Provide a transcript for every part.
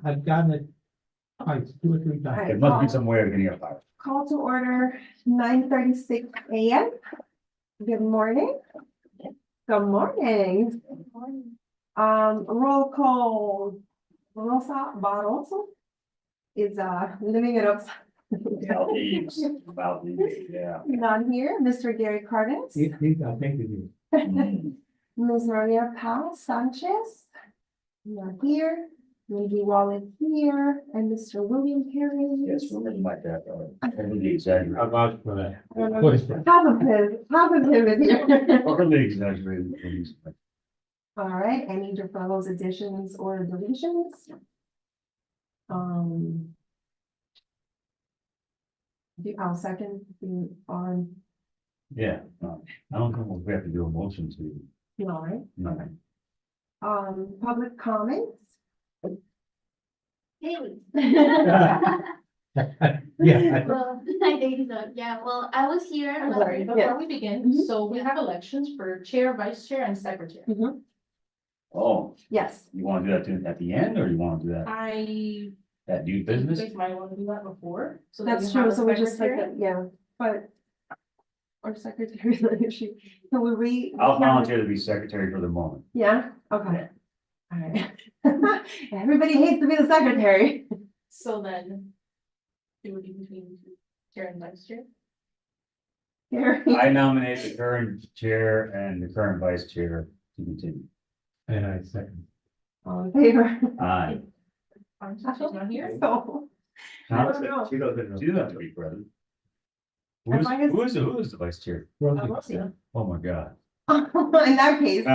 I've gotten it twice, 2 or 3 times. There must be some way of getting a fire. Call to order 9:36 a.m. Good morning. Good morning. Roll call. Rosa Barroso is living it up. Valdez, yeah. Not here. Mr. Gary Cardenas. I'll take it. Ms. Maria Paz Sanchez. Not here. Mindy Wallet here, and Mr. William Harris. Yes, something like that, overly exaggerated. I'll vouch for that. I don't know. What is that? Half of him is here. Overly exaggerated. All right, any deferrals, additions, or deletions? I'll second the on, Yeah, I don't know if we have to do a motion to, all right. no. Public comments? Hey. Yeah, Well, I think so. Yeah, well, I was here. I'm last sorry, week. before we begin, Mhm. so we have elections for chair, vice chair, and secretary. Oh, Yes, you wanna do that at the end, or you wanna do that I at new think business? you guys might want to do that before. So that that's you have true, a so we just like, secretary. yeah, but. Our secretary, issue, can we read? I'll volunteer to be secretary for the moment. Yeah, okay. All right. Everybody hates to be the secretary. So then it would be between chair and vice chair. Gary. I nominate the current chair and the current vice chair to continue. and I second. All in favor? Aye. She's not here. So, I don't know. She doesn't have to be present. As long as- Who is the vice chair? Rosie. Oh, my God. In that case. No.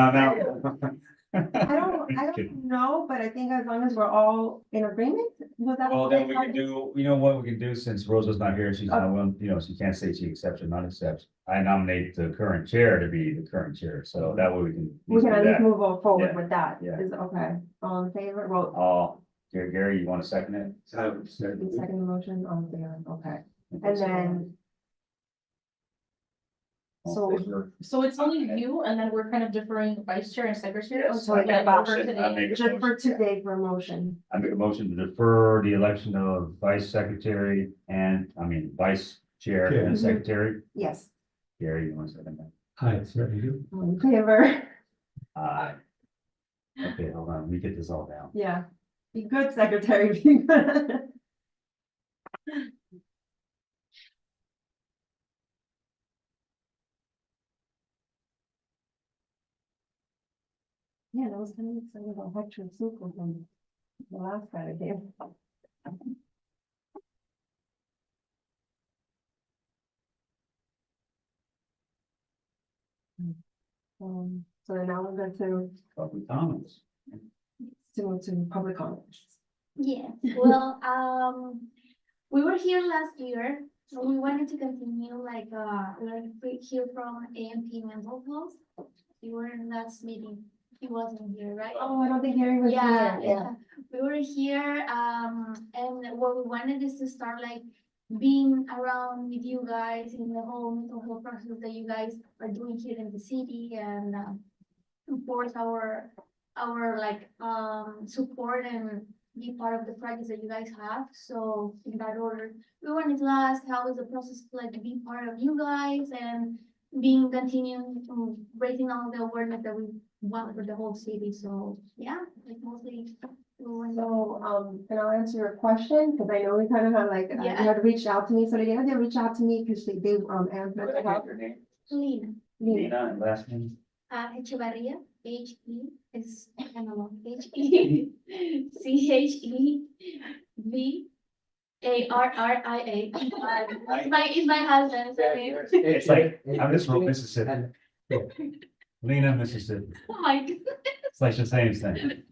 I don't know, but I think as long as we're all in agreement with that. Well, then we can do, you know what we can do, since Rosa's not here, she's not, well, you know, she can't say she accepts or not accepts. I nominate the current chair to be the current chair, so that way we can. We can at do least that. move forward Yeah, with that. yeah. Is okay. All in favor? Well, Gary, you want to second it? second the motion, all in favor, okay. And then, So it's only you, and then we're kind of deferring vice chair and secretary. Yes, so I get Yeah, about for it. today. I make a just for motion. today for motion. I make a motion to defer the election of vice secretary vice chair and Chair. secretary. Yes, Gary, you want to second that? I certainly do. all in favor. Aye. Okay, hold on, let me get this all down. Yeah, be good, secretary. Be good. Yeah, I was kind of excited about Hector Super from the last guy that came. So then now we're going Public comments. to public comments. Yeah, well, we were here last year, so we wanted to continue learn here from AMP mental health. You were in last meeting, he wasn't here, right? Oh, I don't think Harry was Yeah, here. yeah, we were here, and what we wanted is to start being around with you guys in the whole mental health process that you guys are doing here in the city, and enforce our support and be part of the projects that you guys have. So in that order, we wanted to ask how is the process to be part of you guys and continuing to raising all the awareness that we want for the whole city. So yeah, mostly. So, and I'll answer your question, because I know we kind of had you Yeah. had reached out to me, so they did reach out to me because they, and mental health. Your name? Lina, Lina, and last name? Echevarria, H-E, is, I don't know, H-E-C-H-E-V-A-R-R-I-A. It's my husband's name. It's like, I'm just from Mississippi. Lena, Mississippi. Oh my God. It's like the same thing.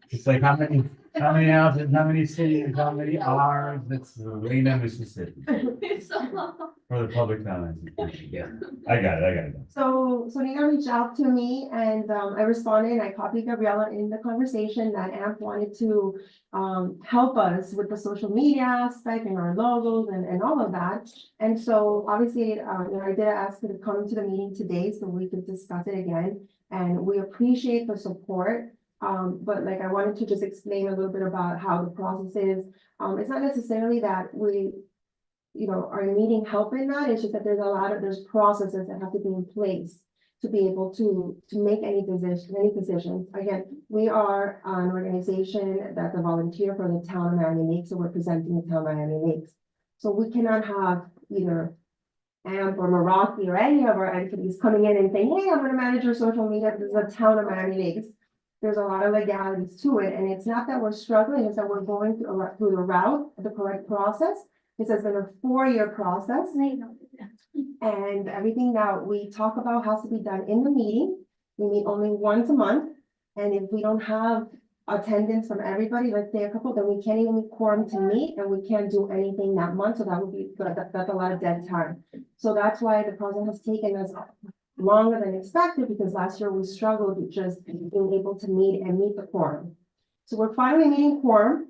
It's like how many houses, how many cities, how many R's, it's Lena, Mississippi, It's so long. for the public comments. Yeah, I got it. So Nina reached out to me and I responded and I copied Gabriella in the conversation that AMP wanted to help us with the social media aspect and our logos and all of that. And so obviously, I did ask her to come to the meeting today so we could discuss it again. And we appreciate the support But like I wanted to just explain a little bit about how the process is. It's not necessarily that we, are needing help in that. It's just that there's processes that have to be in place to be able to make any decisions. Again, we are an organization that's a volunteer for the town of Miami Lakes, so we're presenting the town of Miami Lakes. So we cannot have either AMP or Meraki or any of our entities coming in and saying, hey, I'm gonna manage your social media. This is a town of Miami Lakes. There's a lot of legalities to it, and it's not that we're struggling, it's that we're going through the route, the correct process. This has been a 4-year process, and everything that we talk about has to be done in the meeting. We meet only once a month, and if we don't have attendance from everybody, let's say a couple, then we can't even meet quorum to meet, and we can't do anything that month, so that would be, that's a lot of dead time. So that's why the process has taken us longer than expected, because last year we struggled with just being able to meet the quorum. So we're finally meeting quorum.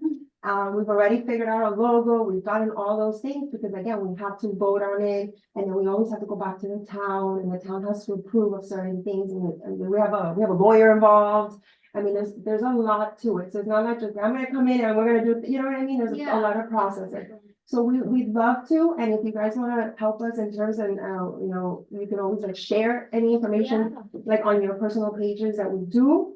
We've already figured out a logo, we've gotten all those things, because again, we have to vote on it, and then we always have to go back to the town, and the town has to approve of certain things, and we have a lawyer involved. I mean, there's a lot to it, so it's not like just, I'm gonna come in and we're gonna do, you know what I mean? There's a lot of processes. So we'd love to, and if you guys wanna help us in terms of, you can always like share any information, like on your personal pages that we do.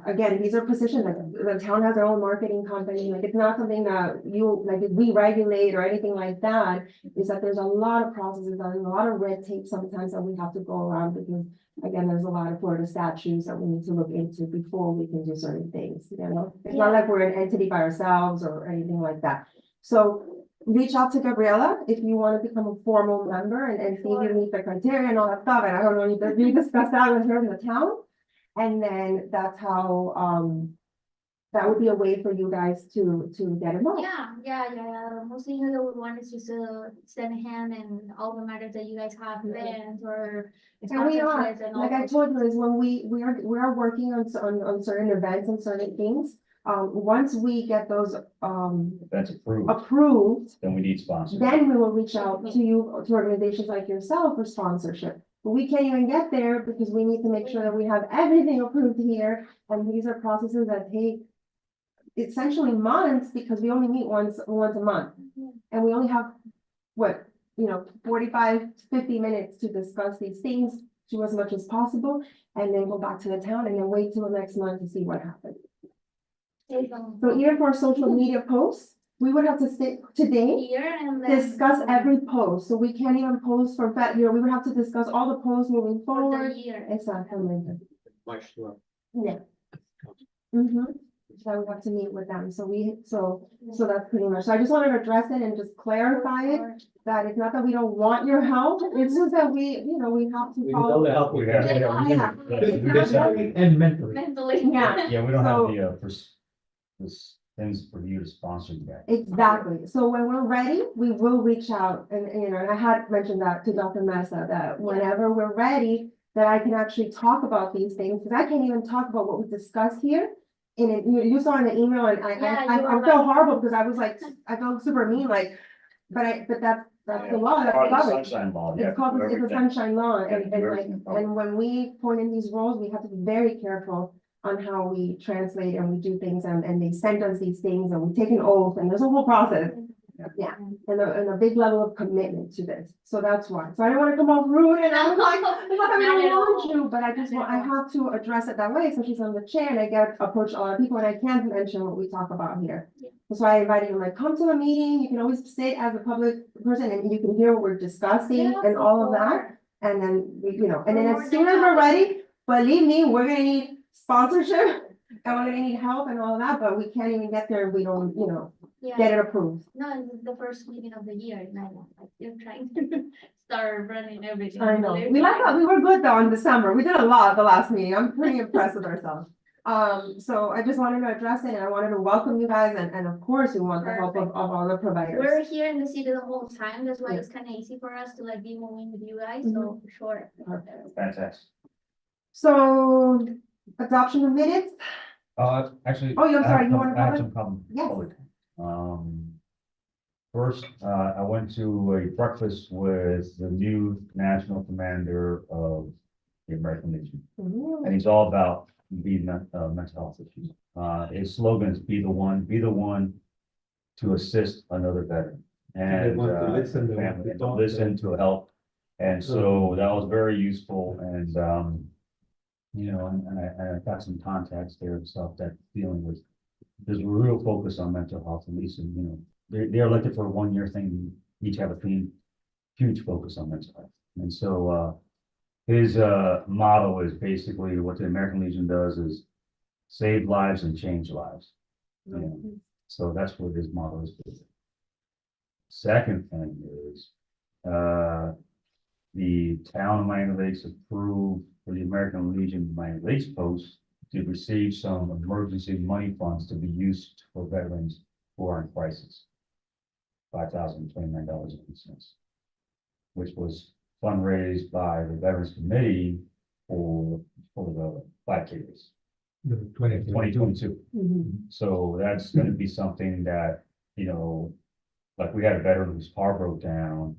Again, these are positions that the town has their own marketing company, like it's not something that we regulate or anything like that. Is that there's a lot of processes and a lot of red tape sometimes that we have to go around, because again, there's a lot of Florida statutes that we need to look into before we can do certain things, It's not like we're an entity by ourselves or anything like that. So reach out to Gabriela if you want to become a formal member and see if you meet the criteria and all that stuff. And I don't know, you discuss that with her in the town. And then that's how, that would be a way for you guys to get involved. Yeah. Most things that we want is just to extend a hand and all the matters that you guys have events or. And we are, sponsorships and all like I those told you, is when we are working on certain events and certain things. Once we get those, That's approved, approved, then we need sponsors. then we will reach out to you, to organizations like yourself for sponsorship. But we can't even get there because we need to make sure that we have everything approved here. And these are processes that take essentially months, because we only meet once a month. And we only have, 45, 50 minutes to discuss these things, do as much as possible, and then go back to the town and then wait till the next month to see what happens. So even for social media posts, we would have to sit today, here and then. discuss every post. So we can't even post for that year. We would have to discuss all the posts moving For forward. the year. Exactly. Much love. Yeah. So we have to meet with them. So that's pretty much. So I just wanted to address it and just clarify it, that it's not that we don't want your help. It's just that we have to We need all follow. the help we Yeah. can. Yeah. Physically and mentally. Mentally. Yeah. Yeah, we don't So- have this things for you to sponsor you guys. Exactly. So when we're ready, we will reach out and, and I had mentioned that to Dr. Mesa, that whenever we're ready, that I can actually talk about these things, because I can't even talk about what we discussed here. And you saw in the email, and I felt horrible because I was like, I felt super mean, like, but that's the law, that's Part of the covered. sunshine law, It's called, it's a everything. sunshine law, Yeah, and do like, everything public. and when we point in these roles, we have to be very careful on how we translate and we do things, and they send us these things, and we take an oath, and there's a whole process. Yeah, and a big level of commitment to this, so that's why. So I don't wanna come off rude, and I was like, it's not that I don't want you, but I just want, I have to address it that way, especially since I'm the chair, and I get approached a lot of people, and I can't mention what we talk about here. Yeah. That's why I invited you, like, come to a meeting, you can always sit as a public person, and you can hear what we're discussing and all of that. And then, and then as soon as we're ready, believe me, we're gonna need sponsorship, and we're gonna need help and all of that, but we can't even get there if we don't, get Yeah, it approved. no, it's the first meeting of the year, and I know, like, you're trying to start running everything. I know, we were good though in December, we did a lot the last meeting, I'm pretty impressed with ourselves. So I just wanted to address it, and I wanted to welcome you guys, and of course, we want the help of all the providers. We're here in the city the whole time, that's why it's kind of easy for us to like be moving with you guys, so for sure. Perfect. Fantastic. So, adoption of minutes, Actually. Oh, I'm I sorry, have you want to I have comment? some Yes. public. First, I went to a breakfast with the new national commander of the American Legion. Mhm. And he's all about being mental health issues. His slogan is be the one to assist another veteran. And want to listen, they want family, to and to talk, listen, to help. And so that was very useful and, and I got some contacts there and stuff that dealing with, there's a real focus on mental health, at least, and, they're elected for a 1 year thing, each have a theme, huge focus on mental health. And so, his, motto is basically what the American Legion does is save lives and change lives. So that's what his motto is. Second thing is, the town of Miami Lakes approved for the American Legion Miami Lakes Post to receive some emergency money funds to be used for veterans who are in crisis. $5,029.80, which was fundraised by the Veterans Committee for the 5K race, 2022. Mhm. So that's gonna be something that, like we had a veteran whose car broke down.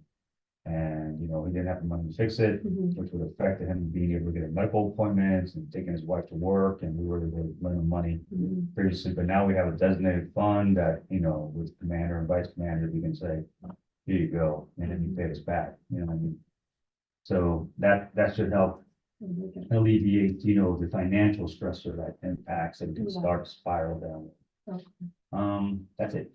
And, he didn't have the money to fix it, Mhm. which would affect him being able to get medical appointments and taking his wife to work, and we were able to lend him money Mhm. previously, but now we have a designated fund that, with commander and vice commander, we can say, here you go, and then you pay us back, you know what I mean? So that should help Mhm. alleviate, the financial stressor that impacts and can Yeah. start to spiral down. Okay. That's it.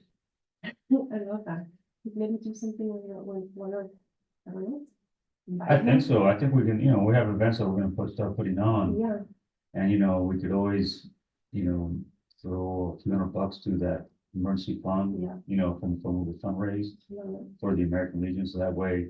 I love that. Maybe do something with your, with one of, I don't know. I invite think him. so. I think we can, we have events that we're gonna start putting on. Yeah, And, we could always, throw a few $100 to that emergency fund. Yeah. From the fundraise love it. for the American Legion, so that way,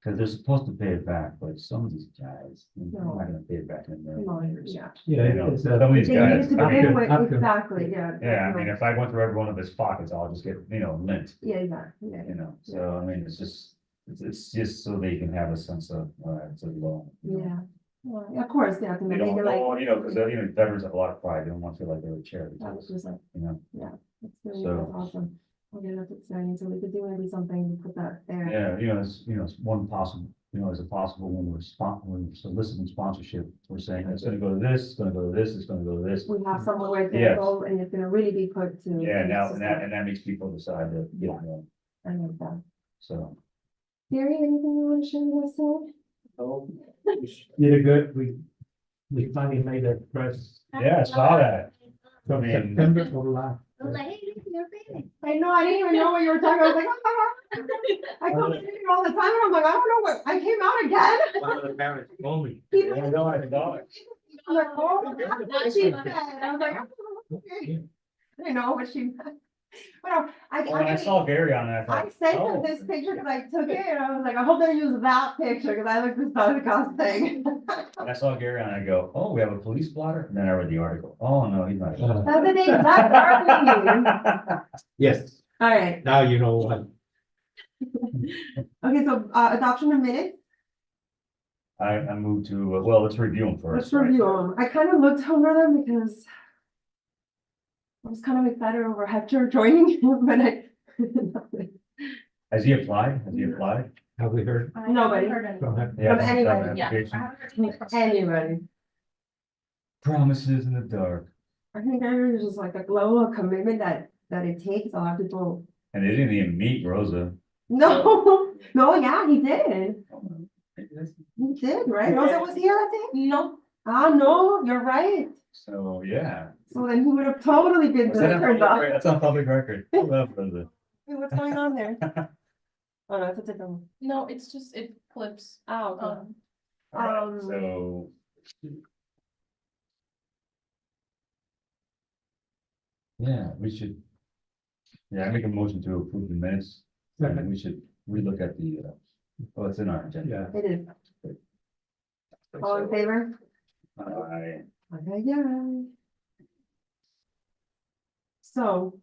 because they're supposed to pay it back, but some of these guys, they're not gonna pay it back in their Come on, years. yeah. Yeah, it's Some of these They need guys, to I begin mean, with, after- exactly, yeah. yeah, I mean, if I went through every one of his pockets, I'll just get, lint, Yeah, exactly, yeah. so, I mean, it's just so they can have a sense of, it's a loan. Yeah, well, of course, they have to They make don't, it like. because, veterans have a lot of pride, they don't want to feel like they're a charity, That was just like, you know? that's really, So- that's awesome. Okay, that's exciting, so we could do maybe something, to put that there. Yeah, it's one possible, is it possible when we're soliciting sponsorship, we're saying it's gonna go to this, it's gonna go to this, it's gonna go to this. We have somewhere where it's gonna Yes. go, and it's gonna really be put to. Yeah, now, use. and that makes people decide to get Yeah. more, I like that. so. Gary, anything you want to share with us? Did a good, we finally made a press Yeah, I saw that. from I mean- September of last. I was like, hey, you're famous. I know, I didn't even know what you were talking about, I was like, I come in here all the time, and I'm like, I don't know what, I came out again. One of the parents told me. People- I know, I saw it. I'm like, oh, that's what she said, I was like, oh, okay. I didn't know what she meant. But When I I saw Gary on that, I I thought, sent oh. him this picture because I took it and I was like, I hope they use that picture because I looked this podcast thing. When I saw Gary on, I go, oh, we have a police blotter, and then I read the article, oh, no, he's not. That's the thing, that's our Yes, All right, now you know what. okay, so adoption of minutes, I moved to, well, let's review them first. let's review them. I kind of looked over them because I was kind of excited over Hector joining, but I. Has he applied? Has he applied? Have we heard I haven't Nobody. heard anything. from him? He hasn't done anybody. an Yeah, I application? haven't heard anything. Anybody. Promises in the dark. I think there's just like a glow of commitment that it takes a lot of people. And they didn't even meet Rosa. No, no, yeah, he did. He did, right? Rosa was here, I think? No, Ah, no, you're right. So, yeah. So then he would have totally been Was that on turned public off. record? That's on public record. I love Rosa. Wait, what's going on there? Oh, no, it's a different one. no, it's just, it clips. Oh, okay. All right, Um, so. Yeah, we should. Yeah, I make a motion to approve the minutes, and Second. we should relook at the, oh, it's in our agenda. Yeah. It is. All in favor? I, Okay, yeah. So,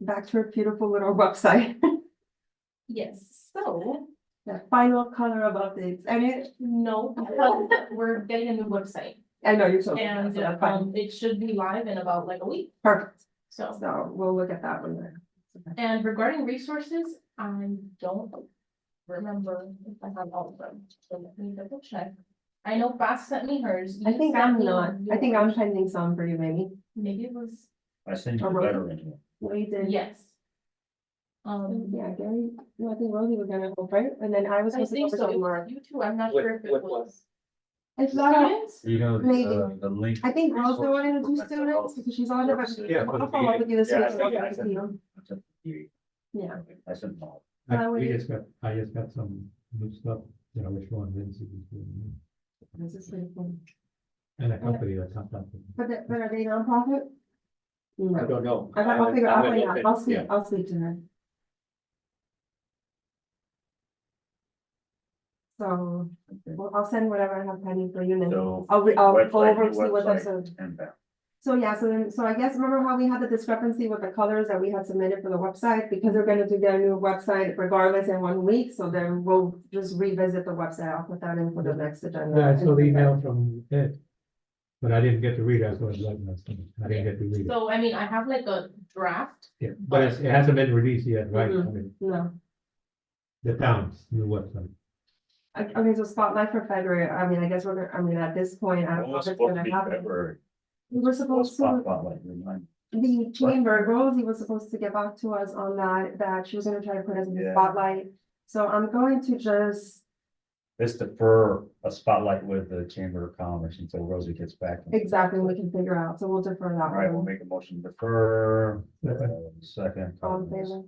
back to our beautiful little website, Yes, so, the final color of updates, and it, no, because we're getting a new website. I know you're so. And, so that's fine. it should be live in about like a week, Perfect, so. so we'll look at that one then. And regarding resources, I don't remember if I have all of them, so let me double check. I know Bass sent me hers. I you think sent I'm me not, I think I'm yours. pending some for you, maybe. Maybe it was, I sent you Oh, the really? letter anyway. No, you did. yes. Yeah, Gary, no, I think Rosie was gonna help, right? And then I was I supposed to think go so, for it was tomorrow. you two, I'm not What- sure if it what was. It's not, Students? You know, Maybe. the link. I think Rosie wanted to do Resources for mental students health because she's on the, services. Yeah, for the I'll follow up with you this Yeah, week. I and sent- I'll I see sent- you. I sent you- Yeah. I sent them all. I just got some new stuff, you know, which one Lindsay was doing, This is pretty cool. and a company that contacted me. But are they nonprofit? I No. don't know. I'll figure, I I'll haven't find out, looked I'll at- speak, yeah. I'll speak to her. So, well, I'll send whatever I have pending for you, and then So. I'll go website, over, new see what that's. website, and that. So, yeah, so I guess remember how we had the discrepancy with the colors that we had submitted for the website, because they're gonna do their new website regardless in 1 week, so then we'll just revisit the website, I'll put that in for the next agenda. Yeah, I saw the email from Ed, but I didn't get to read it, I was like, I didn't get to read it. So, I mean, I have like a draft, Yeah, but it hasn't been released yet, right? I Mhm. mean, No, the town's new website. okay, so spotlight for February, I mean, I guess we're gonna, I mean, at this point, I don't What know was if it's supposed to gonna be happen. February? We were What's supposed to. spotlight, remind The chamber, Rosie was supposed to get back to us on that she was gonna try to put us in the Yeah. spotlight. So I'm going to just, Let's defer a spotlight with the Chamber of Commerce until Rosie gets back. exactly, we can figure out, so we'll defer All right, that we'll one. make a motion to defer, Second. second. All in favor,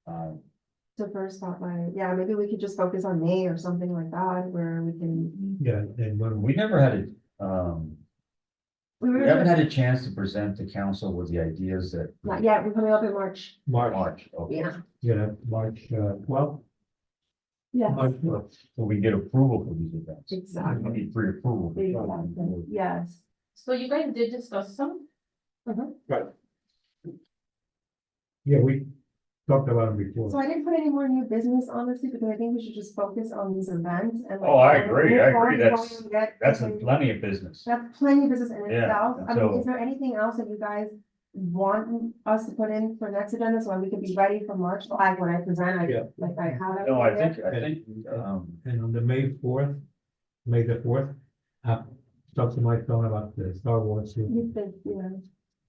Um, defer spotlight, yeah, maybe we could just focus on May or something like that, where we can. Yeah, and when we never had We we were haven't just, had a chance to present to council with the ideas that. not yet, we're coming up in March, March, okay. yeah, March 12th. yeah, March 12th. So we get approval for these events. exactly, We need pre-approval. exactly, yes. so you guys did discuss some, Yeah, we talked about it before. So I didn't put any more new business honestly, because I think we should just focus on these events and. Oh, I agree, That's. That's plenty of business. That's plenty of business in Yeah, itself. and I mean, so- is there anything else that you guys want us to put in for next agenda so we can be ready for March? So when I present, Yeah. like I have. No, I it think, And on the May 4th, May the 4th, I talked to my son about the Star Wars. there. You think, yeah,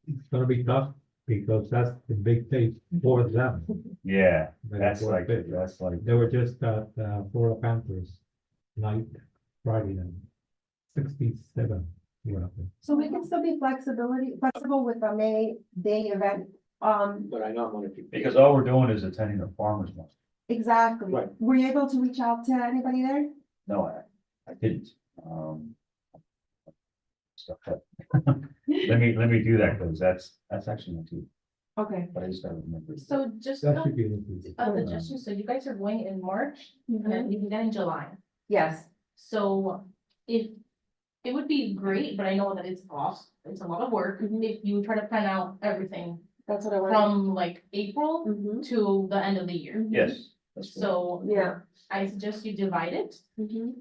It's gonna be tough because that's the big thing for them. yeah, May that's 4th, like, 5th. that's like, They were just at Florida Panthers night, Friday night, 67. were up there. so we can still be flexible with the May Day event. But I know I'm gonna keep. because all we're doing is attending the farmer's market. Exactly. Right. Were you able to reach out to anybody there? No, I didn't, stuff that. Let me do that, because that's actually not too, Okay. but I just gotta remember. so just That a should be included. suggestion, so you guys are going in March, and then you can get in July. Yes, So if, it would be great, but I know that it's a lot of work, if you try to plan out everything that's what I wanted. from like April Mhm. to the end of the year. Yes. that's fine. So Yeah. I suggest you divide it. Mhm.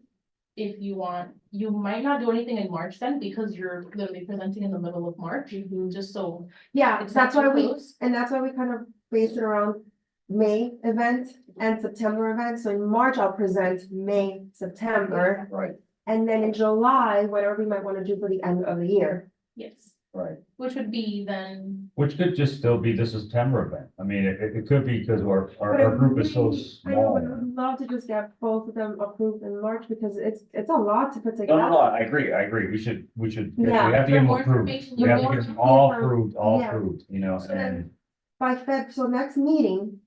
If you want, you might not do anything in March then, because you're literally presenting in the middle of March, Mhm. just so. Yeah, it's not that's why too we, close. and that's why we kind of base it around May event and September event. So in March, I'll present May, September, Right, and then in July, whatever we might want to do for the end of the year. Yes, right, which would be then, which could just still be the September event, I mean, it could be because our But I group is so really- I know, but I small. would love to just get both of them approved in March because it's a lot to put No, together. no, no, I agree, we should, we Yeah. have to get them For more approved, information, we you have to want get to them all give them- approved, yeah. you know, So then- and. By so next meeting,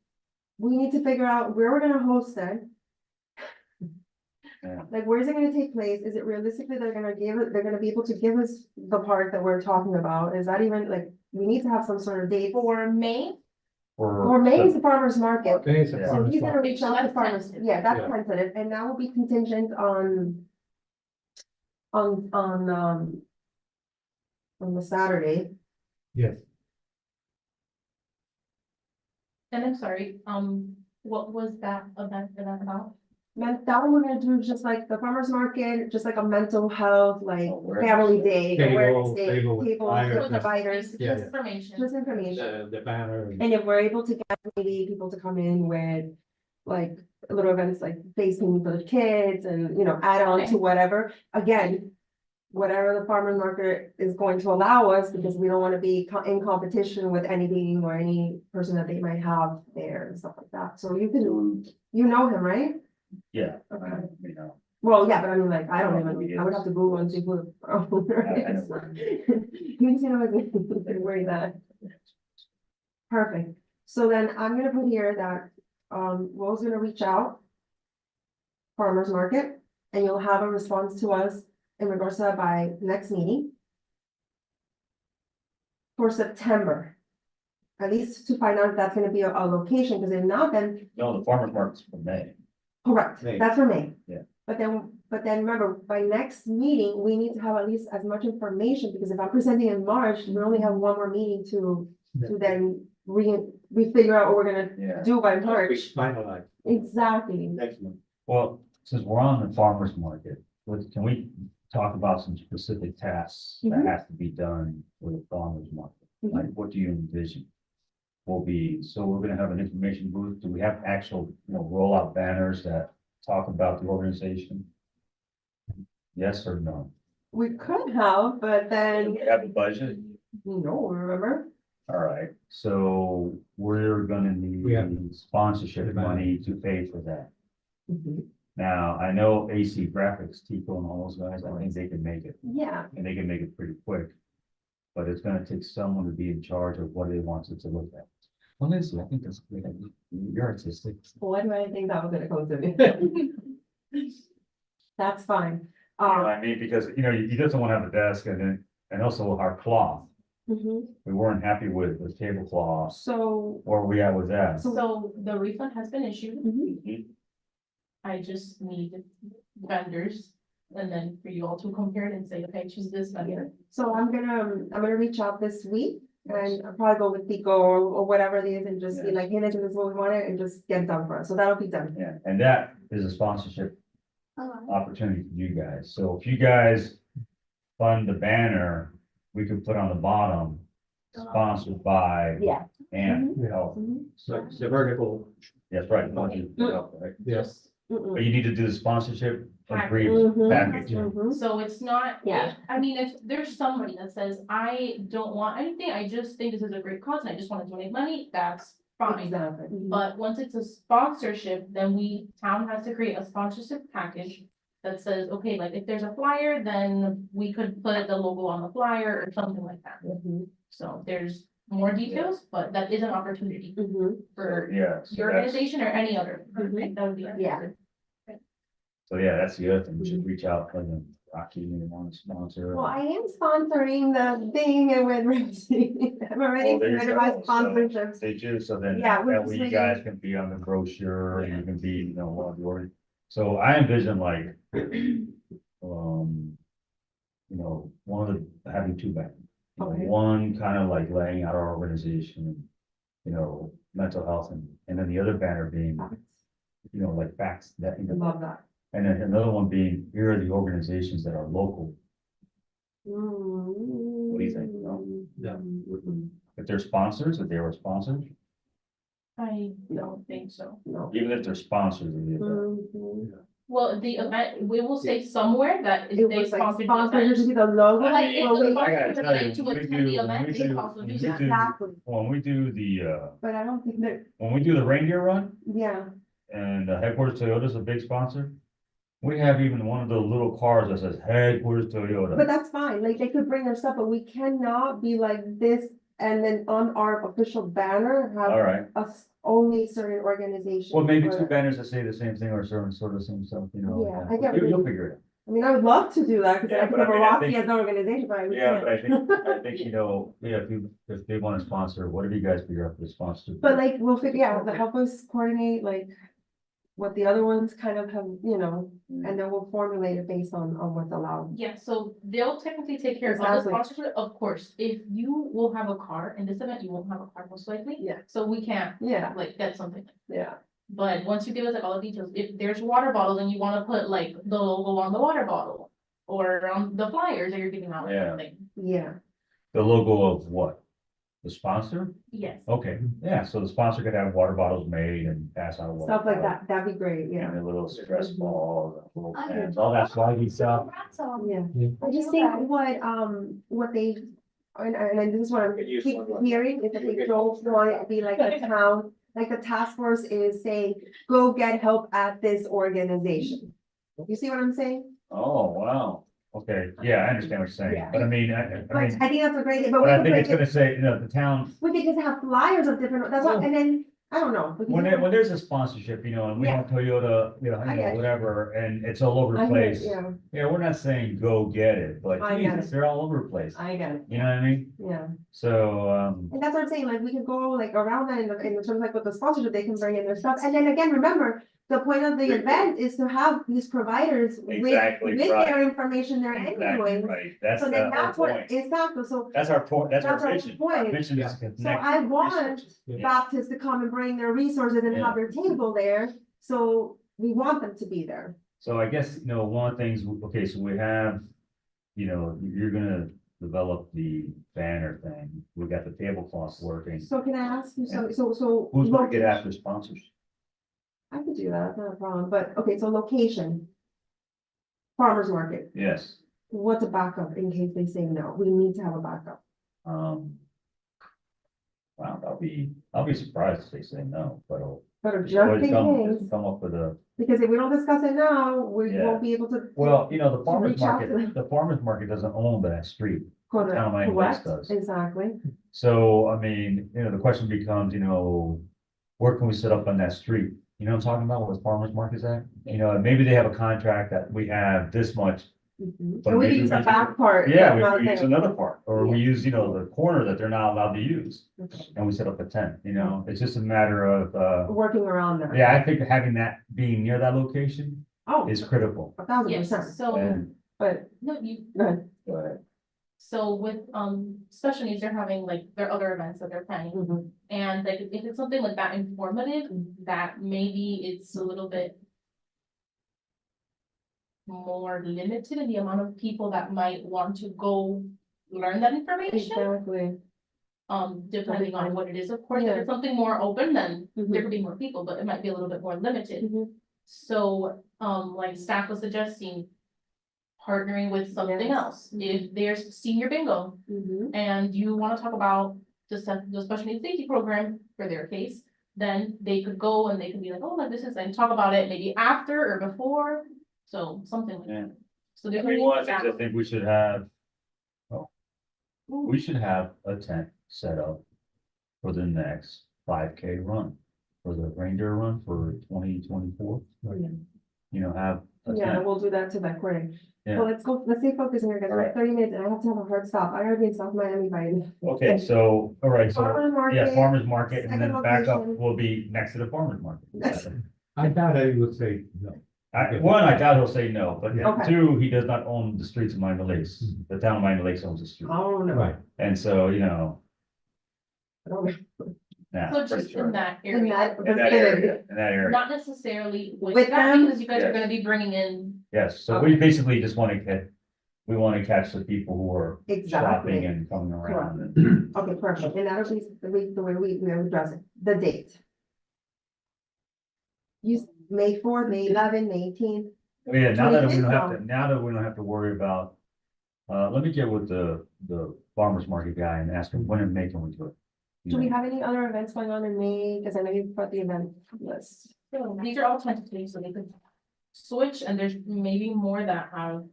we need to figure out where we're gonna host it. Yeah. Like, where's it gonna take place? Is it realistically they're gonna be able to give us the part that we're talking about? Is that even like, we need to have some sort of date for May, or May is the farmer's market. Okay, it's a Yeah. So farmer's he's gonna market. reach So out to that's farmers, tentative. yeah, that's Yeah. tentative, and that will be contingent on. On the Saturday. Yes, and I'm sorry, what was that event about? That one we're gonna do just like the farmer's market, just like a mental health, like Awareness. family day, Table- awareness day, table with tables flyers with and- providers, Yeah, Just yeah. information. just information. the banner. And if we're able to get maybe people to come in with like little events like face painting for the kids and, you know, add on to Okay. whatever. Again, whatever the farmer's market is going to allow us, because we don't want to be in competition with anything or any person that they might have there and stuff like that. So you can, you know him, right? Yeah, Okay. you know, Well, yeah, but I mean, like, I don't I don't know who he even, I would have to Google and see who the owner I know is. where You see how I worry that. Perfect. So then I'm gonna put here that, Will's gonna reach out. Farmer's market, and you'll have a response to us in regards to that by next meeting. For September. At least to find out if that's gonna be a location, because if not, then, no, the farmer's market's for May. correct, May. that's for May. Yeah. But then remember, by next meeting, we need to have at least as much information, because if I'm presenting in March, we only have one more meeting to then we figure out what we're gonna Yeah. do by We March. finalize Exactly. next month. Well, since we're on the farmer's market, can we talk about some specific tasks that Mhm. have to be done for the farmer's market? Mhm. Like, what do you envision? Will be, so we're gonna have an information booth. Do we have actual, rollout banners that talk about the organization? Yes or no? We could have, but Do then, we have a budget? no, remember? All right, so we're gonna We have- need sponsorship the banner. money to pay for that. Mhm. Now, I know AC Graphics, Tico and all those guys, I think they can make it, Yeah, and they can make it pretty quick. But it's gonna take someone to be in charge of what they want it to look like. Honestly, I think that's great. You're artistic. why do I think that was gonna come to me? That's fine. You know what I mean, because, he doesn't wanna have a desk and also our cloth. Mhm. We weren't happy with the tablecloth. So, Where we at with that? So the refund has been issued. mhm. I just need vendors. And then for you all to compare it and say, okay, choose this vendor. So I'm gonna reach out this week and I'll probably go with Pico or whatever it is and just be Yeah. like, hey, this is what we wanted and just get it done for us. So that'll be done. Yeah, and that is a sponsorship Alright. opportunity for you guys. So if you guys fund the banner, we could put on the bottom, sponsored by Yeah. and Mhm. health. Mhm. So it's the vertical, That's right. Right? yes, Mhm. But you need to do the sponsorship Package. agreement Mhm. package. Mhm. So it's not, Yeah. I mean, if there's somebody that says, I don't want anything, I just think this is a great cause and I just want to donate money, that's fine. Exactly. Mhm. But once it's a sponsorship, then town has to create a sponsorship package that says, okay, like if there's a flyer, then we could put the logo on the flyer or something like that. Mhm. So there's more details, but that is an opportunity Mhm. for Yeah. so your that's- organization or any other. Mhm. That would be. Yeah. So yeah, that's the other thing. We should reach out to them. Rocky, you want to sponsor? Well, I am sponsoring the thing and with Ramsey. I'm already Oh, there you submitted my go. So- sponsorships. They do, so then Yeah, we're that just way you waiting. guys can be on the brochure, and you can be, one of the org. So I envision like, one of the, having two back. Okay. One kind of like laying out our organization, mental health, and then the other banner being, like facts that, Love that. and then another one being, here are the organizations that are local. What do you think? No? No. If they're sponsors, if they were sponsors, I don't think so. No. even if they're sponsors of the event. Mhm. Well, the event, we will say somewhere that It if they was like sponsored the sponsored, event. usually the logo. But like, if well, the we- I gotta sponsor tell you, would to when we attend the do- event, when they we also do- do when we that. do- Exactly, When we do the, but I don't think that, when we do the reindeer run, yeah, and Headquarters Toyota's a big sponsor, we have even one of the little cars that says Headquarters but Toyota. that's fine, like, they could bring their stuff, but we cannot be like this. And then on our official banner, All have right, only certain organizations. well, maybe or- two banners that say the same thing or sort of the same stuff, Yeah, I get what You'll you- figure it out. I mean, I would love to do that, because Yeah, I could but I have a mean, I Rocky think- as an organization, but we Yeah, but I can't. think, if they want to sponsor, whatever you guys figure out for the sponsor. But like, we'll figure, yeah, to help us coordinate, like, what the other ones kind of have, and then we'll formulate it based on what's allowed. Yeah, so they'll technically take care of the Exactly. sponsorship, of course, if you will have a car, in this event, you won't have a car most likely. Yeah. So we can't, Yeah, like, get something, yeah, but once you give us like all the details, if there's water bottles and you wanna put like the logo on the water bottle. Or on the flyers that you're giving out or Yeah. something, yeah. The logo of what? The sponsor? Yes. Okay, yeah, so the sponsor could have water bottles made and pass out. water Stuff like bottles, that, that'd be great, yeah. And a little stress ball, little I pens, do. all that swaggy stuff. Yeah, Yeah. I just think what they, and this is what I'm keep hearing, is that they don't want it to be like a town, like the task force is saying, go get help at this organization. You see what I'm saying? Oh, wow, okay, yeah, I understand what you're saying, Yeah. but I mean, But I I mean, think that's a great thing, but but we I could think break it's gonna it, say, the town, we could just have flyers of different, that's what, and then, I don't know. we could when just- when there's a sponsorship, and we Yeah. have Toyota, I get it. whatever, and it's all over I the hear it, place. yeah, Yeah, we're not saying go get it, but I get Jesus, it. they're all over the place, I get it, you know what I mean? yeah. So, And that's what I'm saying, like, we could go like around that in the terms like with the sponsorship, they can bring in their stuff, and then again, remember. The point of the event is to have these providers Exactly, with right. their information there anyway. right, that's So the then whole that's what, point. exactly, so, That's our point, that's That's our our mission. point. Our mission is to so connect I want resources. Yeah. Baptists to come and bring their resources and have their table there, so we want them to be there. So I guess, one of the things, okay, so we have, you're gonna develop the banner thing. We got the tablecloth working. So can I ask you, so. Who's gonna get location- after sponsors? I could do that, that's not a problem, but, okay, so location. Farmer's market, Yes, what's a backup in case they say no? We need to have a backup. wow, I'll be surprised if they say no, but I'll. But just always in case, come up with a, because if we don't discuss it now, we Yeah. won't be able to. well, the farmer's reach out to market, the farmer's market doesn't own that street. Correct, Town of Miami Lakes correct, does. exactly. So, I mean, the question becomes, where can we set up on that street? You know what I'm talking about, where the farmer's market's at? Maybe they have a contract that we have this much. Mhm. But And we maybe can use the we- back part. Yeah, that's not we use there. another part, or we Yeah. use, the corner that they're not allowed to use, Okay. and we set up a tent, it's just a matter of, Working around that. yeah, I think having that being near that location Oh, is critical. 1,000%, Yes, so, And, but, no, you, go ahead. so with, special needs, they're having like their other events that they're planning. Mhm. And like, if it's something like that informative, that maybe it's a little bit more limited in the amount of people that might want to go learn that information. Exactly. Depending on what it is, of course, if Yeah. it's something more open, then there Mhm. could be more people, but it might be a little bit more limited. Mhm. So, like staff was suggesting partnering with something Yes. else. If there's senior bingo Mhm. and you wanna talk about the special needs safety program for their case, then they could go and they could be like, oh, like this is, and talk about it maybe after or before, so something like Yeah. that. So I there's. mean, one of the things I think we should have, we should have a tent set up for the next 5K run, for the reindeer run for 2024. Have a Yeah, tent. we'll do that to that quarter. Yeah. Well, let's stay focused here, guys, we're at 30 minutes and I have to have a hard stop, I already in South Miami by then. Okay, so, all right, so, Farmer's yeah, market, farmer's market, and then second the backup location. will be next to the farmer's market. Yes. I doubt I would say no. One, I doubt he'll say no, but Okay. two, he does not own the streets of Miami Lakes. The town of Miami Lakes owns the street. Oh, no. Right, And so, I don't know. nah, So pretty just sure. in that In area, that In that vicinity. area, in that area, not necessarily with With that, them? because you guys are Yes. gonna be bringing in, yes, so we basically just want to we want to catch the people who are shopping Exactly, and coming around. and- okay, perfect, and that'll be the way we address it, the date. May 4th, May 11th, May 18th, Oh, yeah, now that we don't have 25th to, now that we don't have to worry about, let me get with the farmer's market guy and ask him when in May can we do it? You do we know, have any other events going on in May, because I know you've got the event list. so these are all tentative, so they could switch, and there's maybe more that have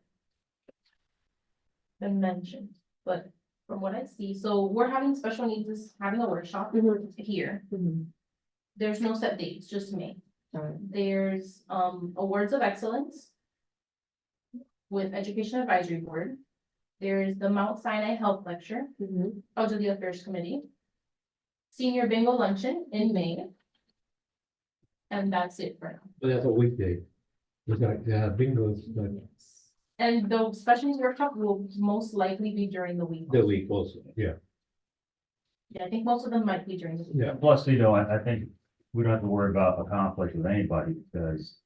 been mentioned, but from what I see, so we're having special needs, is having a workshop Mhm. here. Mhm. There's no set dates, just May. Alright. There's, awards of excellence with Education Advisory Board. There's the Mount Sinai Health Lecture, Mhm. Elderly Affairs Committee. Senior Bingo Luncheon in May. And that's it for now. but that's a weekday. It's like, bingo's like And the special needs workshop will most likely be during the week. the week also, yeah. Yeah, I think most of them might be during the week. Yeah, plus, I think we don't have to worry about a conflict with anybody because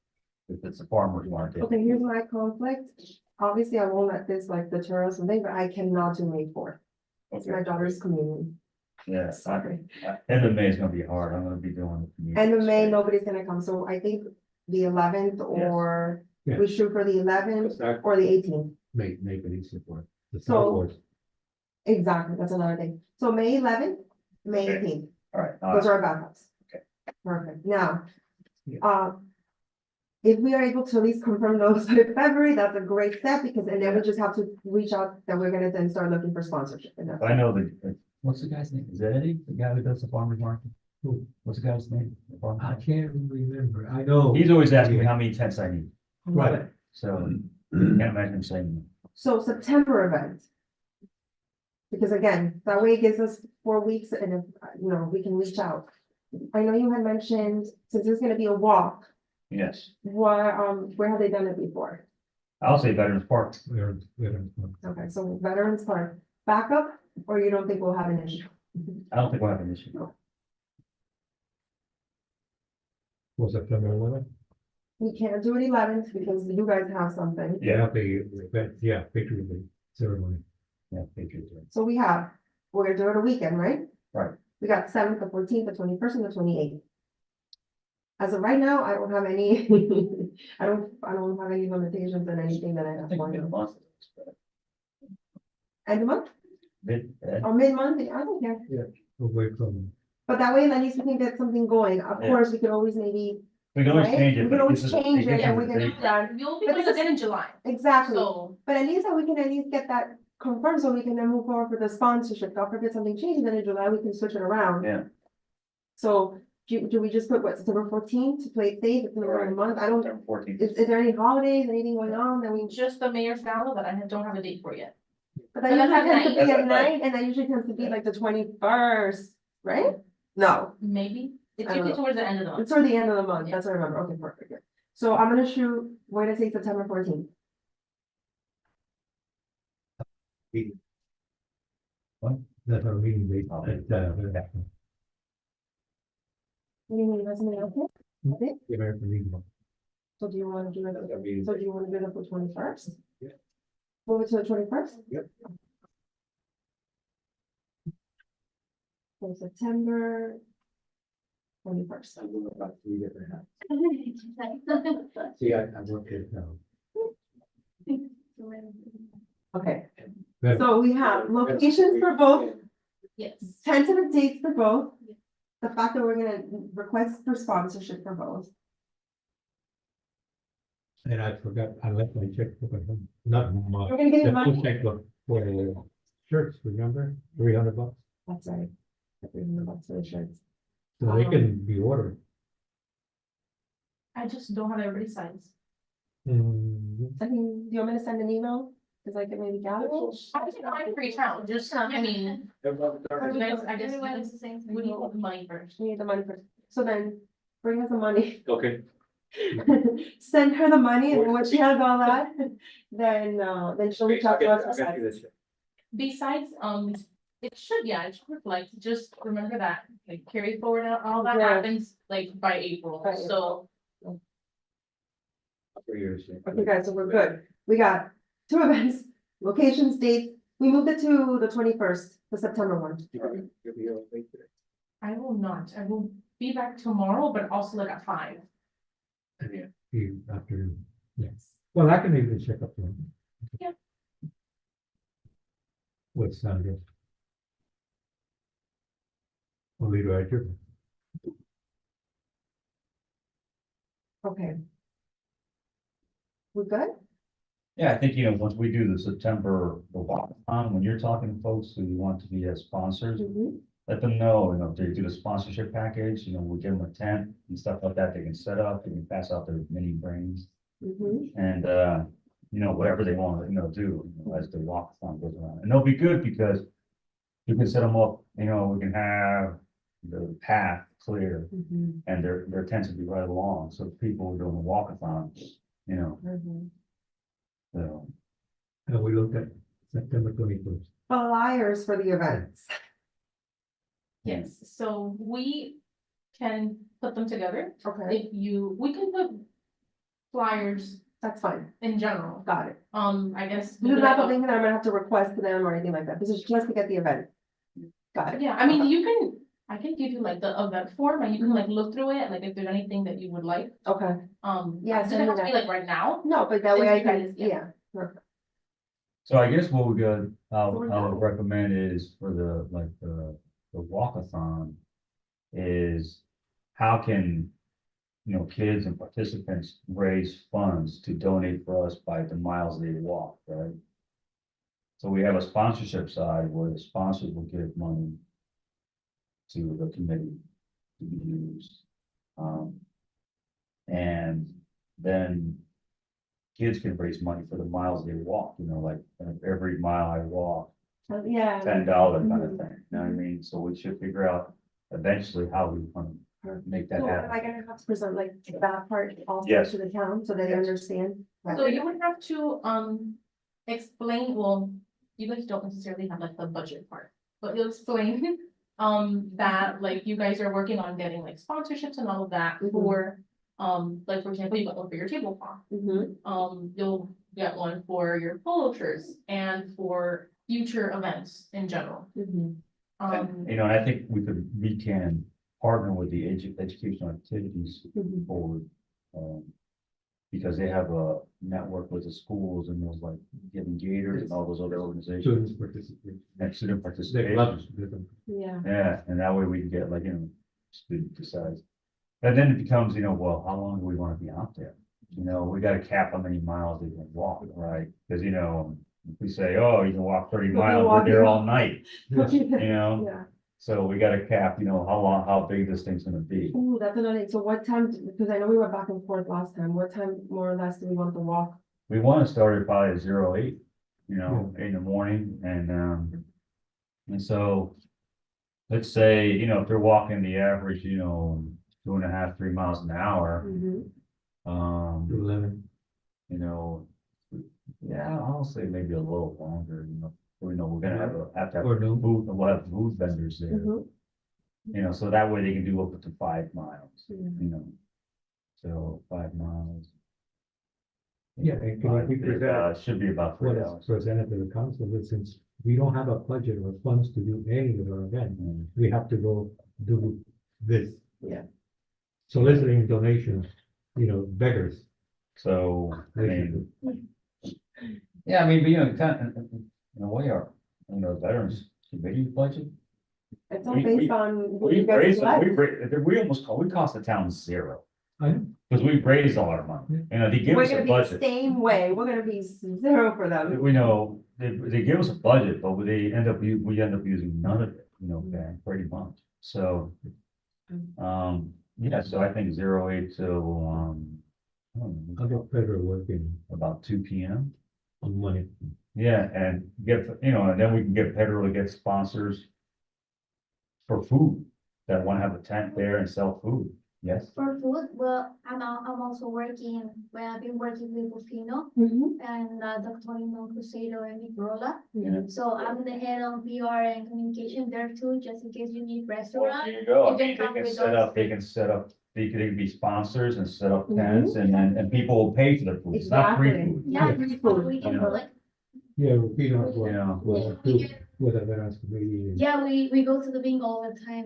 if it's a farmer's market. Okay, here's my conflict, obviously I won't let this like deter us from thing, but I cannot do May 4th. It's my daughter's communion. Yeah, Sorry. end of May is gonna be hard. I'm gonna be doing. the community End of May, space. nobody's gonna come, so I think the 11th or Yes. we shoot for the 11th or the 18th. Make it easy for the So- Star Wars. Exactly, that's another thing. So May 11th, May Okay. 18th, All right. those are our backups. Okay. Perfect. Now, Yeah. if we are able to at least confirm those by February, that's a great step because, and then we just have to reach out that we're gonna then start looking for sponsorship. And that's But I know that, what's the guy's name? Is that Eddie? The guy who does the farmer's market? Who? What's the guy's name? The farmer's I market? can't remember. I know. He's always asking me how many tents I need, Right. so can't imagine him saying. no. So September event. Because again, that way it gives us 4 weeks and if, we can reach out. I know you had mentioned, since it's gonna be a walk, Yes, where have they done it before? I'll say Veterans Park. We're. Okay, so Veterans Park, backup, or you don't think we'll have an issue? I don't think we'll have an issue. Was September 11th? We can't do it 11th because you guys have something. Yeah. The event, yeah, Patriot Day ceremony. Yeah, Patriots. Day. So we're gonna do it a weekend, right? Right. We got 7th, the 14th, the 21st, and the 28th. As of right now, I don't have any, I don't have any limitations on anything that I I have think going on. mid-month. End of month or mid-month, I don't care. Away from, But that way, at least we can get something going. Of Yeah. course, we could always maybe, We can always Right? change it. We but can always this is- change it and we gives can- us a date. You'll be But doing this it again in July, exactly, so. but at least that we can at least get that confirmed so we can then move forward with the sponsorship. God forbid something changes, then in July we can switch it around. Yeah. So do we just put what, September 14th to play it safe? It's in a month. I don't, September 14th. is there any holidays, anything going on that we? Just the mayor's gala that I don't have a date for yet. But that But that's usually at tends to night. be That's at at night. night and that usually tends to be like the 21st, right? No, Maybe, it's I don't usually know. towards the end of the month. it's toward the end of the month. Yeah. That's what I remember. Okay, perfect. Good. So I'm gonna shoot, where did I say September 14th? that's our meeting date. Okay. You need something else? here? Okay. The American Legion. So do you want to do it, That's our meeting so date. do you want to do it for 21st? Yeah. Move it to the 21st? Yep. So September 21st. I'm doing about 3 different hats. See, I worked it out. Okay, Then- so we have locations for both, Yes. tentative dates for both. The fact that we're gonna request for sponsorship for both. And I forgot, I left my checkbook at home, not my, We're gonna get the it full money. checkbook for shirts, remember? $300. That's right. $300 for the shirts. So they can be ordered. I just don't have everybody's size. Mm, I mean, do you want me to send an email? Cause I can maybe gather it? I can find for each town, just, I mean, you guys, I guess, Everyone is the same thing. we need the money first. We need the money first. So then bring us the money. Okay. Send her the money and when she has all that, then she'll reach out to us. for sizes. Besides, it should reflect, just remember that, like, carry forward, all that Yeah. happens, like, by April, By so. For yours. Okay, guys, so we're good. We got 2 events, locations, dates. We moved it to the 21st, the September one. You'll be all late today. I will not, I will be back tomorrow, but also like at 5. Yeah. You afternoon, yes. Well, I can even check up on. Yeah. What's Sunday? Only to adjourn. Okay. We good? Yeah, I think, once we do the September, the walk-on, when you're talking to folks who you want to be as sponsors, Mhm. let them know, if they do the sponsorship package, we'll give them a tent and stuff like that, they can set up, they can pass out their mini brains. Mhm. And, whatever they want to, do, as the walk-on goes around, and they'll be good because you can set them up, we can have the path clear Mhm. and their tents will be right along, so people who are doing the walk-a-thon, Mhm. so. And we looked at September 21st. Flyers for the events. Yes, so we can put them together, Okay, we can put flyers that's fine. in general, Got it. I guess. This is not something that I'm gonna have to request to them or anything like that. This is just to get the event. Got it. Yeah, I mean, I can give you like the event form and you can like look through it, like if there's anything that you would like. Okay, Yeah, It doesn't send me have to be that. like right now. no, but that way I Thank you, can, guys. Yeah. yeah, perfect. So I guess what we got, I We're would done. recommend is for the walkathon is how can, kids and participants raise funds to donate for us by the miles they walk, right? So we have a sponsorship side where the sponsors will give money to the committee to be used. And then kids can raise money for the miles they walk, like every mile I walk, Yeah. $10 kind of Mhm. thing, you know what I mean? So we should figure out eventually how we want to make that So am I happen. gonna have to present like that part also Yes. to the town so they Yes. understand? So you would have to, explain, well, you guys don't necessarily have like the budget part, but you'll explain, that like you guys are working on getting like sponsorships and all of that Mhm. for, like, for example, you got one for your tablecloth. Mhm. You'll get one for your polo shirts and for future events in general. Mhm. And I think we can partner with the educational activities Mhm. board. Because they have a network with the schools and those like Giving Gators and all those other organizations Students participate. and student They participation. love them. Yeah. Yeah, and that way we can get like, student decides. And then it becomes, well, how long do we want to be out there? We got to cap how many miles they can walk, right? Because, if we say, oh, you can walk 30 We'll be miles, we're there walking. all night, Yeah. So we got to cap, how big this thing's gonna be. Ooh, that's another thing. So what time, because I know we went back and forth last time, what time more or less do we want to walk? We want to start it probably at 08, in the morning and so. Let's say, if they're walking the average, 2.5, 3 miles an hour, Mhm. To um, 11. yeah, I'll say maybe a little longer, we're gonna have to have Or no. food, we'll have food vendors there, Mhm. so that way they can do up to 5 miles, Yeah. So 5 miles. Yeah, and can we present Should be about what 3 is hours. presented to the council, but since we don't have a budget or funds to do any of our event, Mm. we have to go do this. Yeah. Soliciting donations, beggars. So, I basically. mean, yeah, I mean, but, kind of, in a way, veterans committee budget. It's all We- based we- on what We you guys raised, like. we cost the town zero, I know. because we raised a lot of money, they give We're us a gonna be the budget. same way. We're gonna be zero for them. We know, they give us a budget, but we end up using none of it, pretty much, so. Yeah, so I think 08 till, I don't I'll know, get federal working about 2 p.m. on money. Yeah, and and then we can get Pedro to get sponsors for food that want to have a tent there and sell food. Yes, For food, well, I'm also working, well, I've been working with Rufino Mhm. and Dr. Crusader and Nicola. Yeah. So I'm the head of PR and communication there too, just in case you need restaurant. there you go. You can come with us. They can be sponsors and set up Mhm. tents and people will pay for the food. It's not free Exactly. food. Yeah, Free so food. we can Uh-huh. like, Yeah, we don't, Yeah. with a veterans committee. and- yeah, we go to the bingo all the time.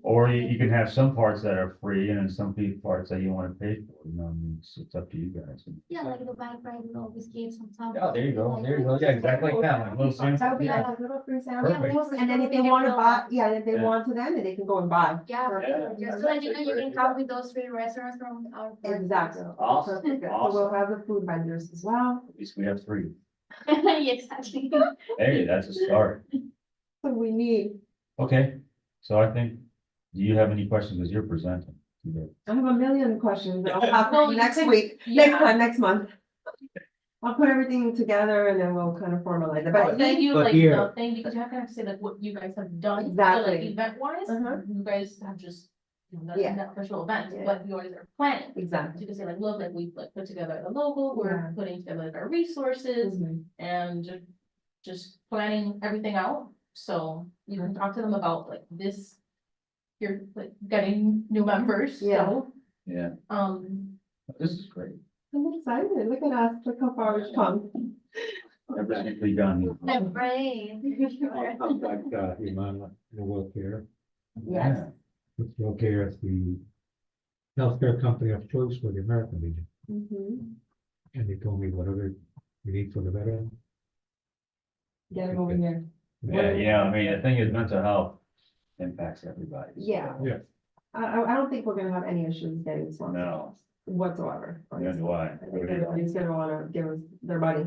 Or you can have some parts that are free and then some parts that you want to pay for, I mean, it's up to you guys. Yeah, like the bike ride, we always give some time. Oh, there you go, yeah, exactly like that, like little sample, That would be yeah. like a little free Perfect. sandwich. And then if they wanna buy, yeah, if they Yeah. want to then they can go and buy. Yeah, Perfect. just to let you know, you can come with those 3 restaurants from our. partners. Exactly. Awesome. Perfect. So we'll have the food vendors as well. At least we have 3. Yeah, exactly. Hey, that's a start. So we need, Okay, so I think, do you have any questions as you're presenting? today? I have a million questions. I'll have No, them you next can- week, yeah. next time, next month. I'll put everything together and then we'll kind of formalize it, I'll but send you But like here- the thing, because you have to say like what you guys have done, so, Exactly. like event wise, Uh-huh. you guys have just. Yeah. Not official events, Yeah. but you guys are planning. exactly. You can say like, look, like we like put together the logo, we're Yeah. putting together like our resources Mhm. and just planning everything out. So you can talk to them about like this. You're like getting new members, Yeah. so, Yeah, this is great. I'm excited. Look at us. Look how far we've come. Never simply done. My brain. Like, Humana, the WellCare. Yes. Which WellCare is the healthcare company of choice for the American Legion. Mhm. And they told me whatever we need for the veteran. Get him over here. Yeah, I mean, the thing is mental health impacts everybody. so- Yeah. Yeah. I don't think we're gonna have any issues getting sponsorships No. whatsoever. Neither do I. I think everybody's gonna wanna give us their money.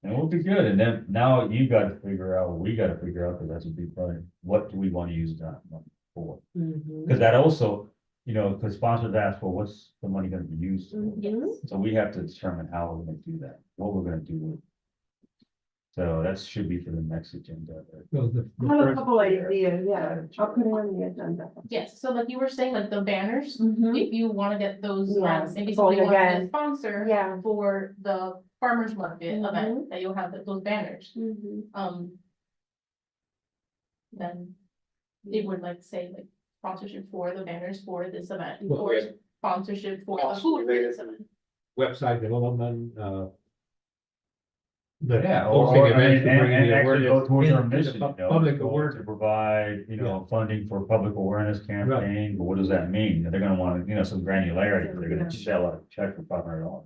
And we'll be good, and then now you gotta figure out, what we gotta figure out, because that's a big part, what do we wanna use that money for? Mhm. Because that also, you know, because sponsors ask, well, what's the money gonna be used for? Mhm. So we have to determine how we're gonna do that, what we're gonna do with it. So that should be for the next agenda. So I have a first- couple ideas, yeah, I'll put it on the agenda. Yes, so like you were saying, like the banners, Mhm. if you wanna get those, Yes, maybe going somebody wants to again. sponsor. Yeah. For the farmer's market Mhm. event, that you'll have those banners, Mhm. then. It would like say like sponsorship for the banners for this event, Well, or yeah. sponsorship for the Cost food for related. this event. Website development, the Yeah, hosting or, I events mean, to bring and the actually go awareness towards our into the mission, you know, public to awareness. provide, you know, funding for public awareness campaign, but what does that mean? They're gonna want, you know, some granularity, they're Yeah. gonna shell out a check for $500.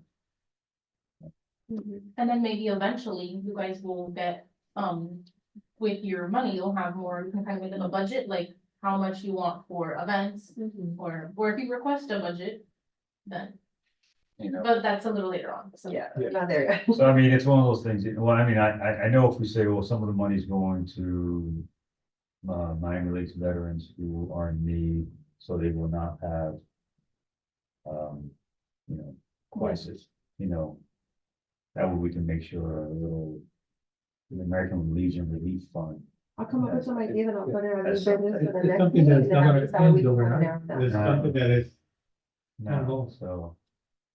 Mhm. And then maybe eventually you guys will get, with your money, you'll have more, you can kind of make it a budget, like how much you want for events, Mhm. or if you request a budget, then, You know, but that's a little later on, so. Yeah, Yeah. not there yet. so I mean, it's one of those things, well, I mean, I know if we say, well, some of the money's going to Miami Lakes veterans who are in need, so they will not have you know, crisis, you know, that way we can make sure a little the American Legion Relief Fund. I'll come up with some ideas and I'll put it on the That's business for the It's next something meeting. that's and then not I'll gonna decide we end can come overnight. there with that. It's No. something that is, No, so,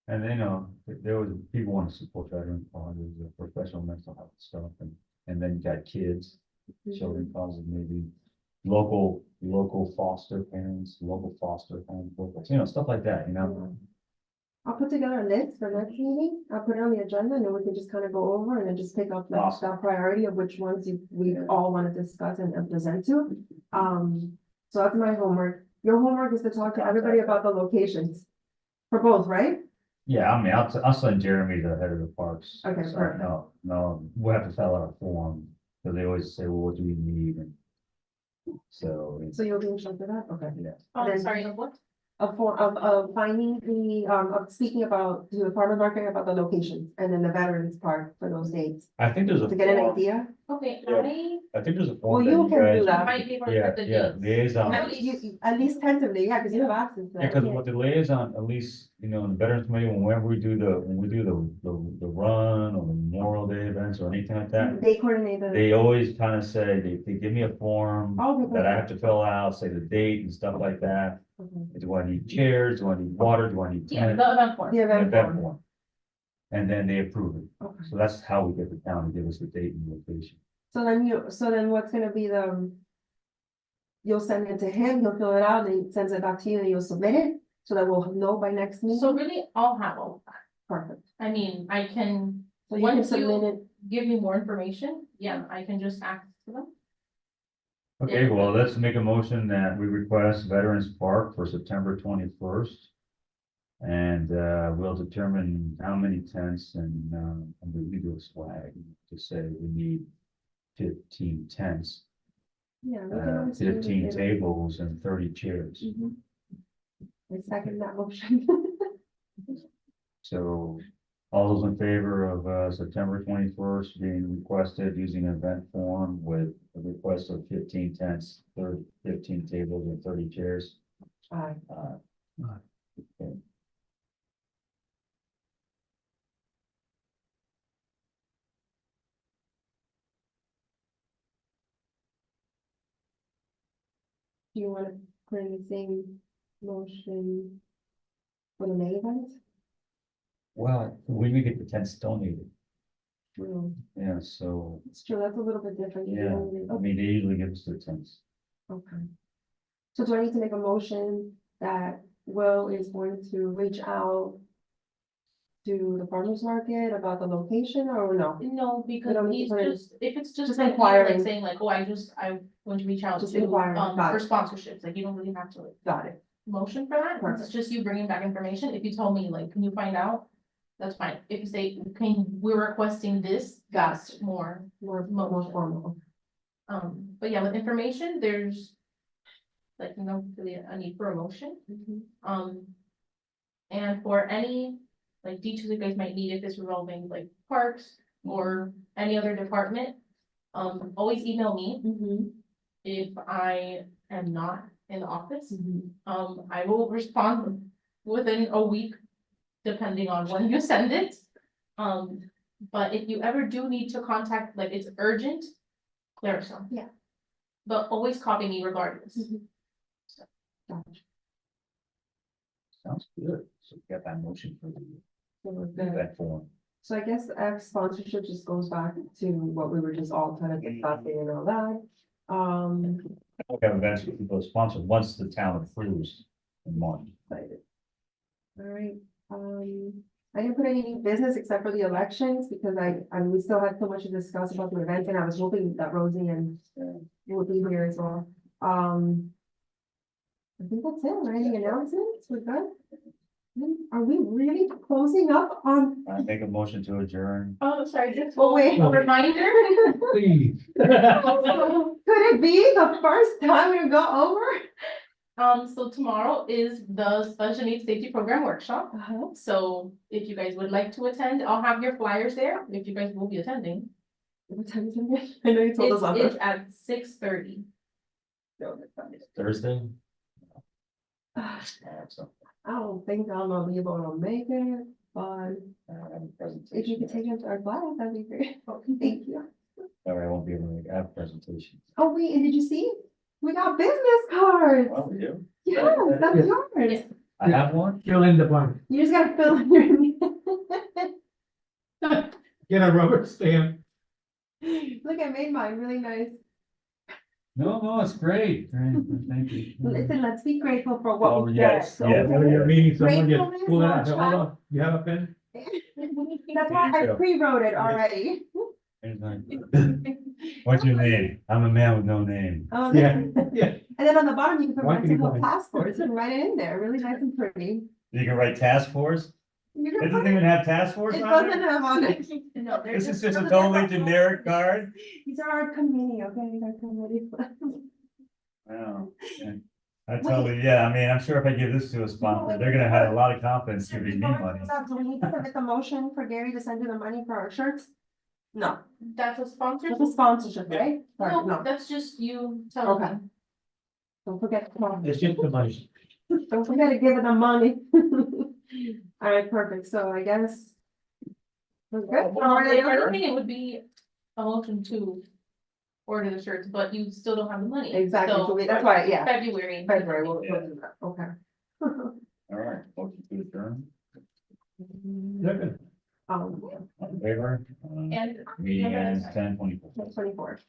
and you know, there was, people want to support veteran causes, professional mental health stuff, and then you got kids, children causes, maybe local foster parents, local foster homes, you know, stuff like that, you know? Yeah. I'll put together a list for next meeting. I'll put it on the agenda and then we can just kind of go over and then just pick up Awesome. that priority of which ones we all want to discuss and present to. So that's my homework. Your homework is to talk to everybody about the locations. For both, right? Yeah, I mean, I'll send Jeremy the head of the parks. Okay, So, perfect. No, we'll have to fill out a form, because they always say, well, what do we need? And so, So you'll be in charge of that? Okay. yeah. Oh, Then- sorry, of what? Of finding of speaking about, to the farmer's market about the locations and then the veterans part for those dates. I think there's a To get an form, idea. Okay, Yeah. I think there's a Well, form that you you can do guys. that. Might be able to Yeah, put the yeah, dates. liaison. At least- At least tentatively, yeah, because you have access to Yeah, that. because with the liaison, at least, you know, in the Veterans Committee, whenever we do the run or the Memorial Day events or anything like that, They coordinate the. they always kind of say, they give me a form Oh, okay. that I have to fill out, say the date and stuff like that. Okay. Do I need chairs? Do I need water? Do I need Yeah, tenants? the event form. The event Event form. form. And then they approve it. Okay. So that's how we get the town to give us the date and location. So then what's gonna be the? You'll send it to him, he'll fill it out, and he sends it back to you, and you'll submit it, so that we'll know by next So meeting. really, I'll have all of that. Perfect. I mean, I can, So you can once submit you it. give me more information, yeah, I can just ask for them. Okay, well, let's make a motion that we request Veterans Park for September 21st. And we'll determine how many tents and we do a swag to say we need 15 tents, Yeah. we can always do it 15 later. tables and 30 chairs. Mhm. I second that motion. So all those in favor of September 21st being requested using an event form with a request of 15 tents, 15 tables and 30 chairs. Aye. Okay. Do you wanna put in the same motion for the May event? Well, we may get the tents donated, No, yeah, so, it's true, that's a little bit different. You yeah, only- I mean, they usually give us the tents. Okay. So do I need to make a motion that Will is going to reach out to the farmer's market about the location or no? No, because don't need he's to put it- just, if it's just just like, you, inquiring. like saying like, oh, I want to reach out Just to, inquiring, got for it. sponsorships, like, you don't really have to like Got it. motion for that, it's Perfect. just you bringing back information, if you tell me like, can you find out? That's fine, if you say, we're requesting this, that's more, More formal. but yeah, with information, there's like, really a need for a motion. And for any, like, details you guys might need if it's revolving like parks or any other department, always email me if I am not in the office. I will respond within a week, depending on when you send it. But if you ever do need to contact, like, it's urgent, let us know. Yeah. But always copy me regardless. Sounds good. So we got that motion for the, So we're good. that form. So I guess F sponsorship just goes back to what we were just all kind of discussing and all that. We have events with people sponsored once the town approves in March. Excited. All right, I didn't put any new business except for the elections because we still had so much to discuss about the event and I was hoping that Rosie and would be here as well. I think that's it, right? Any announcements? We're good? Are we really closing up on? I make a motion to adjourn. Oh, sorry, just Oh, wait. a reminder. Please. Could it be the first time we go over? So tomorrow is the Special Needs Safety Program Workshop. Uh-huh. So if you guys would like to attend, I'll have your flyers there, if you guys will be attending. What time is it? I know you told us on It's at 6:30. Thursday. I don't think I'll be able to make it, but I have a presentation. if you could take us our class, that'd be great. Thank you. Sorry, I won't be able to make, I have a presentation. Oh, wait, and did you see? We got business cards. Well, we do. Yes, that's Yeah. yours. I have one. Fill in the blank. You just gotta fill in your name. Get a rubber stamp. Look, I made mine really nice. No, it's great. Thank you. Listen, let's be grateful for Oh, what we yes, get. yes. Whenever you're meeting someone, just Gratefulness, pull it out. launch Hold on. You have a pen? That's why I Yeah. pre-wrote it already. Here's mine. What's your name? I'm a man with no name. Oh, Yeah, yeah. And then on the bottom, you can put Why can you mental health buy? task force and write it in there, really nice and pretty. You can write task force. You It can doesn't put even have task force It on doesn't it. have on it. No, they're This is just a totally generic card. These are our committee, okay, these are committee. Wow. Yeah. I totally, yeah, I mean, I'm sure if I give this to a sponsor, they're gonna have a lot of confidence giving me money. Do we need to submit the motion for Gary to send you the money for our shirts? No, That's a sponsor? that's a sponsorship, right? Sorry, No, no, that's just you telling Okay. me. don't forget, no, It's just the money. don't forget to give it the money. All right, perfect, so I guess. We're good. If anything, it would be a motion to order the shirts, but you still don't have the money. Exactly, so So that's why, yeah, February. we'll do that, okay. All right, motion to adjourn. Second. Um, On favor? And Meeting ends 10:24. 24.